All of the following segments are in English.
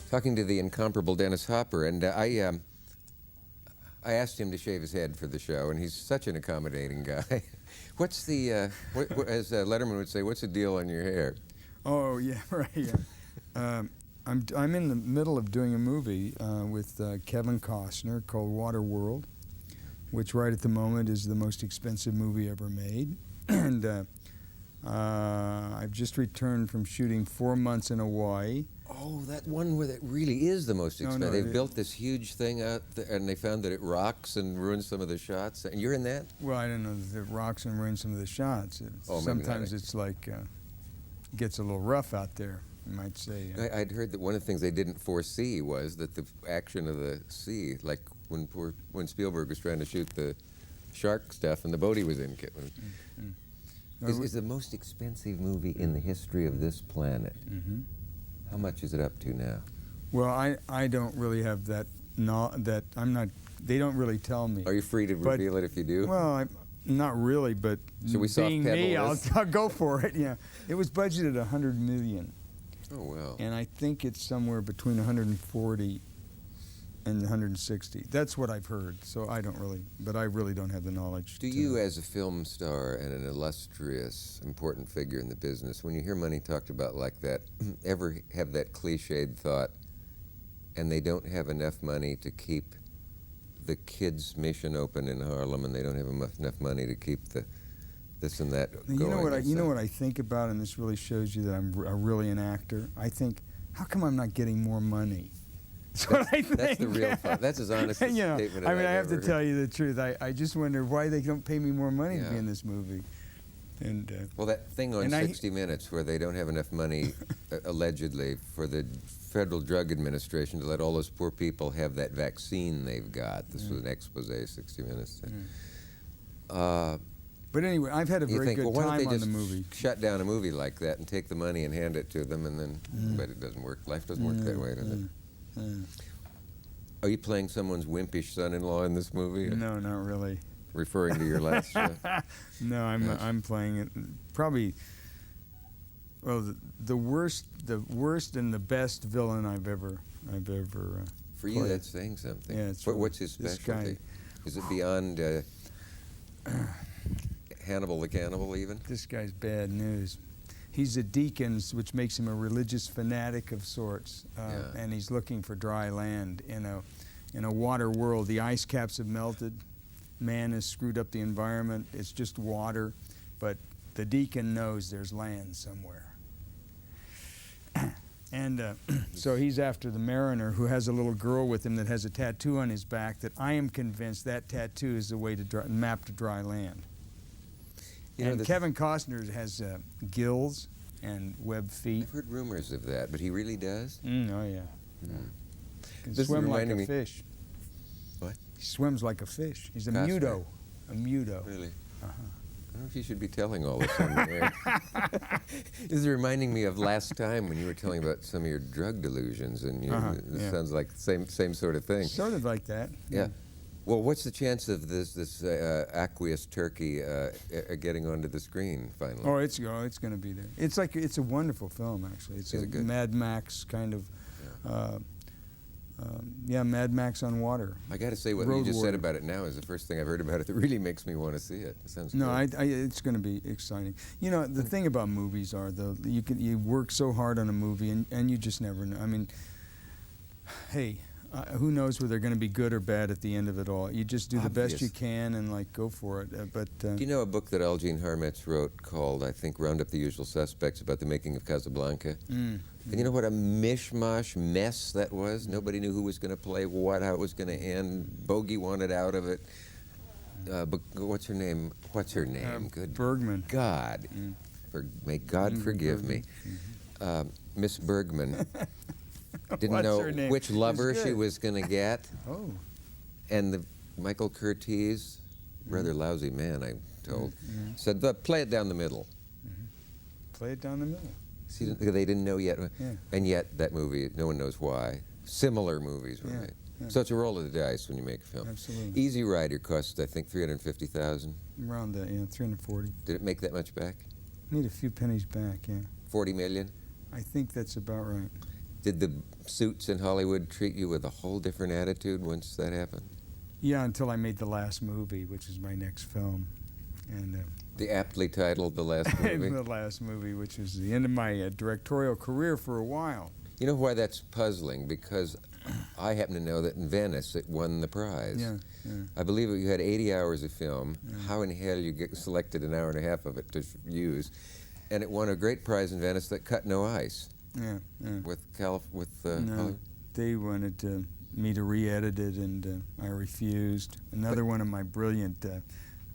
talking to the incomparable Dennis Hopper, and I asked him to shave his head for the show, and he's such an accommodating guy. What's the, as Letterman would say, what's the deal on your hair? Oh, yeah, right, yeah. I'm in the middle of doing a movie with Kevin Costner called Waterworld, which right at the moment is the most expensive movie ever made. And I've just returned from shooting 4 months in Hawaii. Oh, that one where that really is the most expensive. No, They've built this huge thing out there, and they found that it rocks and ruins some of the shots. And you're in that? Well, I don't know that it rocks and ruins some of the shots. Sometimes it's like, gets a little rough out there, you might say. I'd heard that one of the things they didn't foresee was that the action of the sea, like when Spielberg was trying to shoot the shark stuff and the boat he was in. Is the most expensive movie in the history of this planet. Mm-hmm. How much is it up to now? Well, I don't really have that. I'm not. They don't really tell me. Are you free to reveal it if you do? Well, not really, but being me, I'll go for it. Yeah, it was budgeted $100 million. Oh well. And I think it's somewhere between 140 and 160. That's what I've heard. So I don't really, but I really don't have the knowledge. Do you, as a film star and an illustrious, important figure in the business, when you hear money talked about like that, ever have that cliched thought, and they don't have enough money to keep the kids' mission open in Harlem, and they don't have enough money to keep the this and that going? You know what I think about, and this really shows you that I'm really an actor. I think, how come I'm not getting more money? That's what I think. That's the real thought. That's as honest a statement as I mean, I have ever to tell you the truth. I just wonder why they don't pay me more money to be in this movie. And well, that thing on 60 Minutes where they don't have enough money, allegedly, for the Federal Drug Administration to let all those poor people have that vaccine they've got. This was an expose, 60 Minutes. But anyway, I've had a very good time on the movie. Shut down a movie like that and take the money and hand it to them, and then, but it doesn't work. Life doesn't work that way, does it? Are you playing someone's wimpish son-in-law in this movie? No, not really. Referring to your last show? No, I'm playing it probably. Well, the worst and the best villain I've ever. For you, that's saying something. Yeah, it's what's his specialty? Is it beyond Hannibal the Cannibal, even? This guy's bad news. He's a deacon, which makes him a religious fanatic of sorts, and he's looking for dry land in a water world. The ice caps have melted. Man has screwed up the environment. It's just water, but the deacon knows there's land somewhere. And so he's after the mariner, who has a little girl with him that has a tattoo on his back that I am convinced that tattoo is the way to map to dry land. And Kevin Costner has gills and webbed feet. I've heard rumors of that, but he really does? Oh, yeah. Can swim like a fish. What? He swims like a fish. He's a Costner. muto. A muto. Really? I don't know if you should be telling all this on the air. This is reminding me of last time when you were telling about some of your drug delusions, and it sounds like the same sort of thing. Sort of like that. Yeah. Well, what's the chance of this aqueous turkey getting onto the screen finally? Oh, it's going to be there. It's a wonderful film, actually. It's a Mad Max kind of, Mad Max on water. I got to say, what you just said about it now is the first thing I've heard about it that really makes me want to see it. It sounds good. It's going to be exciting. You know, the thing about movies are, though, you work so hard on a movie and you just never know. I mean, hey. Who knows whether they're going to be good or bad at the end of it all? You just do the best you can and go for it. Do you know a book that Elgene Harmetz wrote called, I think, Round Up the Usual Suspects, about the making of Casablanca? And you know what a mishmash mess that was? Nobody knew who was going to play what, how it was going to end. Bogey wanted out of it. But what's her name? Good Bergman. God. May God forgive me. Miss Bergman. Didn't know which lover she was going to get. Oh. And the Michael Curtiz, rather lousy man, I'm told, said, play it down the middle. Play it down the middle. See, they didn't know yet. And yet, that movie, no one knows why. Similar movies were made. So it's a roll of the dice when you make a film. Absolutely. Easy Rider cost, I think, $350,000. Around that, 340. Did it make that much back? Need a few pennies back, 40 million? I think that's about right. Did the suits in Hollywood treat you with a whole different attitude once that happened? Yeah, until I made the last movie, which is my next film. And The aptly titled The Last Movie? the last movie, which was the end of my directorial career for a while. You know why that's puzzling? Because I happen to know that in Venice it won the prize. Yeah, yeah. I believe you had 80 hours of film. Yeah. How in hell you get selected an hour and a half of it to use? And it won a great prize in Venice that cut no ice. Yeah, yeah. With No, Hollywood. they wanted me to re-edit it, and I refused. Another one of my brilliant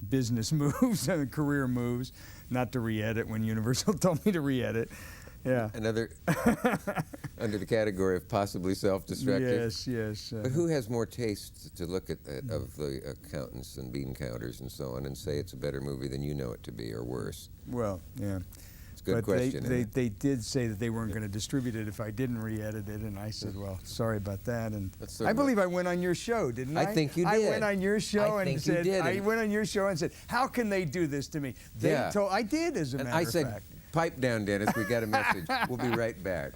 business moves and career moves, not to re-edit when Universal told me to re-edit. Yeah. Another under the category of possibly self-destructive. Yes. But who has more taste to look at that of the accountants and bean counters and so on and say it's a better movie than you know it to be, or worse? Well, yeah. It's a good But question. isn't it? they did say that they weren't going to distribute it if I didn't re-edit it, and I said, well, sorry about that. And That's sort I of believe I went on your show, didn't I? I think you I did. went on your show I and think you said, did. I went on your show and said, how can they do this to me? They Yeah. told, I did, as a And matter I of said, fact. pipe down, Dennis. We got a message. We'll be right back.